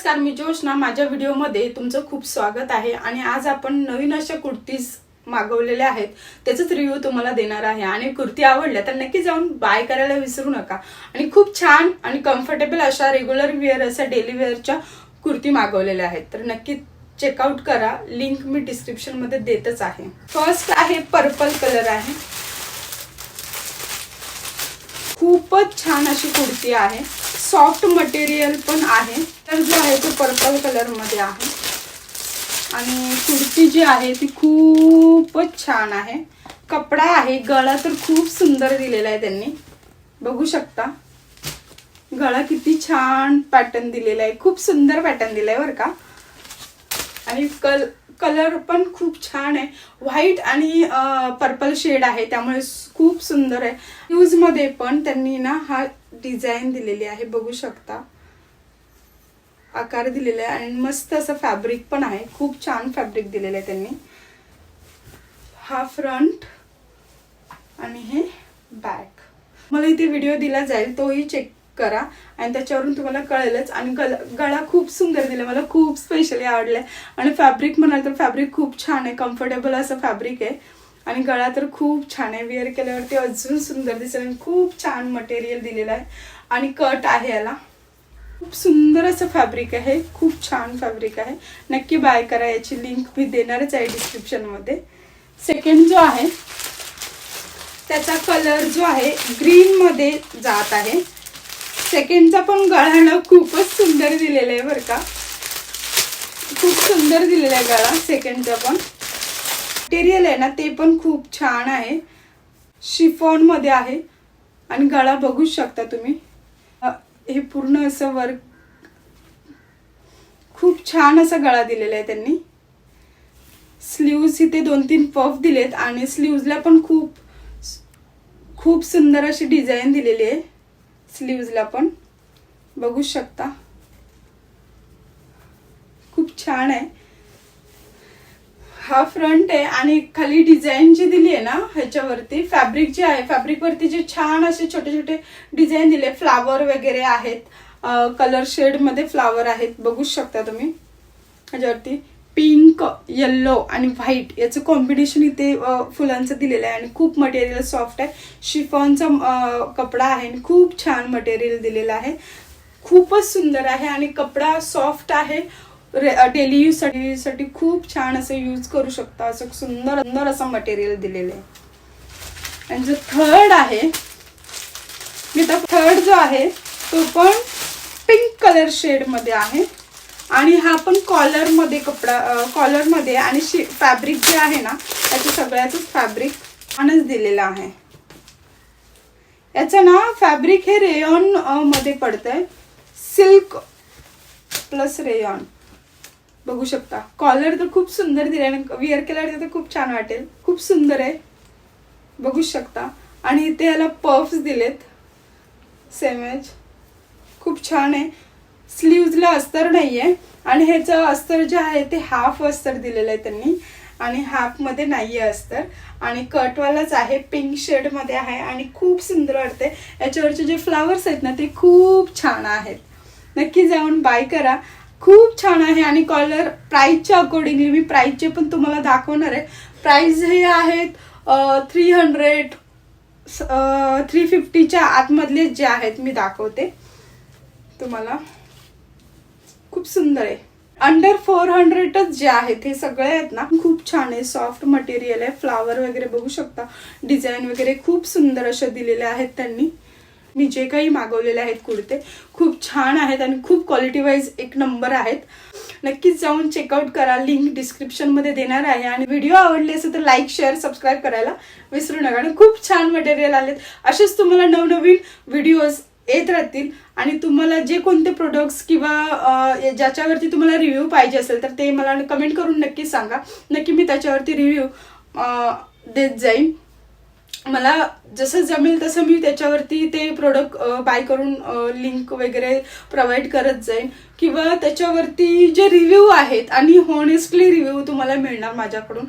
नमस्कार, मी जोशना. माझ्या व्हिडिओमध्ये तुमचं खूप स्वागत आहे. आणि आज आपण नवीन अशा कुर्तीज मागवलेल्या आहेत त्याचाच रिव्ह्यू तुम्हाला देणार आहे. आणि कुर्ती आवडल्या तर नक्की जाऊन बाय करायला विसरू नका. आणि खूप छान आणि कम्फर्टेबल अशा रेग्युलर वेअर अशा डेली वेअरच्या कुर्ती मागवलेल्या आहेत, तर नक्की चेकआउट करा. लिंक मी डिस्क्रिप्शन मध्ये देतच आहे. फर्स्ट आहे पर्पल कलर आहे. खूपच छान अशी कुर्ती आहे. सॉफ्ट मटेरियल पण आहे. तर जो आहे तो पर्पल कलर मध्ये आहे. आणि कुर्ती जी आहे ती खूपच छान आहे. कपडा आहे, गळा तर खूप सुंदर दिलेला आहे त्यांनी, बघू शकता. गळा किती छान पॅटर्न दिलेला आहे, खूप सुंदर पॅटर्न दिलाय बरं का. आणि कलर पण खूप छान आहे. व्हाईट आणि पर्पल शेड आहे, त्यामुळे खूप सुंदर आहे. यूज मध्ये पण त्यांनी ना हा डिझाईन दिलेली आहे, बघू शकता. आकार दिलेला आहे आणि मस्त असं फॅब्रिक पण आहे. खूप छान फॅब्रिक दिलेलं आहे त्यांनी. हा फ्रंट आणि हे बॅक. मला इथे व्हिडिओ दिला जाईल, तोही चेक करा आणि त्याच्यावरून तुम्हाला कळेलच. आणि गळा खूप सुंदर दिला, मला खूप स्पेशली आवडलाय. आणि फॅब्रिक म्हणाल तर फॅब्रिक खूप छान आहे, कम्फर्टेबल असं फॅब्रिक आहे. आणि गळा तर खूप छान आहे, वेअर केल्यावरती अजून सुंदर दिसेल. आणि खूप छान मटेरियल दिलेलं आहे. आणि कट आहे याला, खूप सुंदर असं फॅब्रिक आहे, खूप छान फॅब्रिक आहे. नक्की बाय करा. याची लिंक मी देणारच आहे डिस्क्रिप्शन मध्ये. सेकंड जो आहे त्याचा कलर जो आहे ग्रीन मध्ये जात आहे. सेकंडचा पण गळा खूपच सुंदर दिलेला आहे बरं का, खूप सुंदर दिलेला आहे गळा सेकंडचा पण. मटेरियल आहे ना ते पण खूप छान आहे, शिफॉन मध्ये आहे. आणि गळा बघू शकता तुम्ही, हे पूर्ण असं वर्क, खूप छान असा गळा दिलेला आहे त्यांनी. स्लीव्ज इथे 2-3 पफ दिलेत आणि स्लीव्जला पण खूप सुंदर अशी डिझाईन दिलेली आहे. स्लीव्जला पण बघू शकता, खूप छान आहे. हा फ्रंट आहे आणि खाली डिझाईन जी दिली आहे ना ह्याच्यावरती, फॅब्रिक जे आहे फॅब्रिक वरती जे छान असे छोटे छोटे डिझाईन दिले, फ्लावर वगैरे आहेत. कलर शेड मध्ये फ्लावर आहेत, बघू शकता तुम्ही. ह्याच्यावरती पिंक, येल्लो आणि व्हाईट याचं कॉम्बिनेशन इथे फुलांचं दिलेलं आहे. आणि खूप मटेरियल सॉफ्ट आहे, शिफॉनचा कपडा आहे आणि खूप छान मटेरियल दिलेलं आहे. खूपच सुंदर आहे आणि कपडा सॉफ्ट आहे. डेली यूज साठी खूप छान असं यूज करू शकता. असं सुंदर असं मटेरियल दिलेलं आहे. आणि जो थर्ड आहे, थर्ड जो आहे तो पण पिंक कलर शेड मध्ये आहे. आणि हा पण कॉलर मध्ये कपडा, कॉलर मध्ये. आणि फॅब्रिक जे आहे ना त्याचं सगळ्याच फॅब्रिक छानच दिलेलं आहे. याचं ना फॅब्रिक हे रेयॉन मध्ये पडतंय, सिल्क प्लस रेयॉन, बघू शकता. कॉलर तर खूप सुंदर दिलाय, विअर केल्यावर तर खूप छान वाटेल, खूप सुंदर आहे, बघू शकता. आणि इथे याला पफ्स दिलेत सेमेज, खूप छान आहे. स्लीव्जला अस्तर नाहीये आणि ह्याचं अस्तर जे आहे ते हाफ अस्तर दिलेलं आहे त्यांनी आणि हाफ मध्ये नाहीये अस्तर. आणि कटवालाच आहे, पिंक शेड मध्ये आहे आणि खूप सुंदर वाटते. याच्यावरचे जे फ्लावर्स आहेत ना ते खूप छान आहेत, नक्की जाऊन बाय करा. खूप छान आहे. आणि कॉलर प्राइसच्या अकॉर्डिंगली मी प्राइसचे पण तुम्हाला दाखवणार आहे. प्राइस हे आहेत 300 350च्या आतमधले जे आहेत मी दाखवते तुम्हाला. खूप सुंदर आहे. अंडर 400च जे आहेत हे सगळे आहेत ना, खूप छान आहे. सॉफ्ट मटेरियल आहे, फ्लावर वगैरे बघू शकता, डिझाईन वगैरे खूप सुंदर अशा दिलेल्या आहेत त्यांनी. मी जे काही मागवलेले आहेत कुर्ते खूप छान आहेत आणि खूप क्वालिटी वाईज एक नंबर आहेत. नक्कीच जाऊन चेकआउट करा. लिंक डिस्क्रिप्शन मध्ये देणार आहे. आणि व्हिडिओ आवडले असेल तर लाईक, शेअर, सबस्क्राइब करायला विसरू नका. आणि खूप छान मटेरियल आलेत. असेच तुम्हाला नवनवीन व्हिडिओज येत राहतील. आणि तुम्हाला जे कोणते प्रोडक्ट्स किंवा ज्याच्यावरती तुम्हाला रिव्ह्यू पाहिजे असेल तर ते मला कमेंट करून नक्की सांगा. नक्की मी त्याच्यावरती रिव्ह्यू देत जाईन. मला जसं जमेल तसं मी त्याच्यावरती ते प्रोडक्ट बाय करून लिंक वगैरे प्रोव्हाइड करत जाईन. किंवा त्याच्यावरती जे रिव्ह्यू आहेत आणि हॉनेस्टली रिव्ह्यू तुम्हाला मिळणार माझ्याकडून.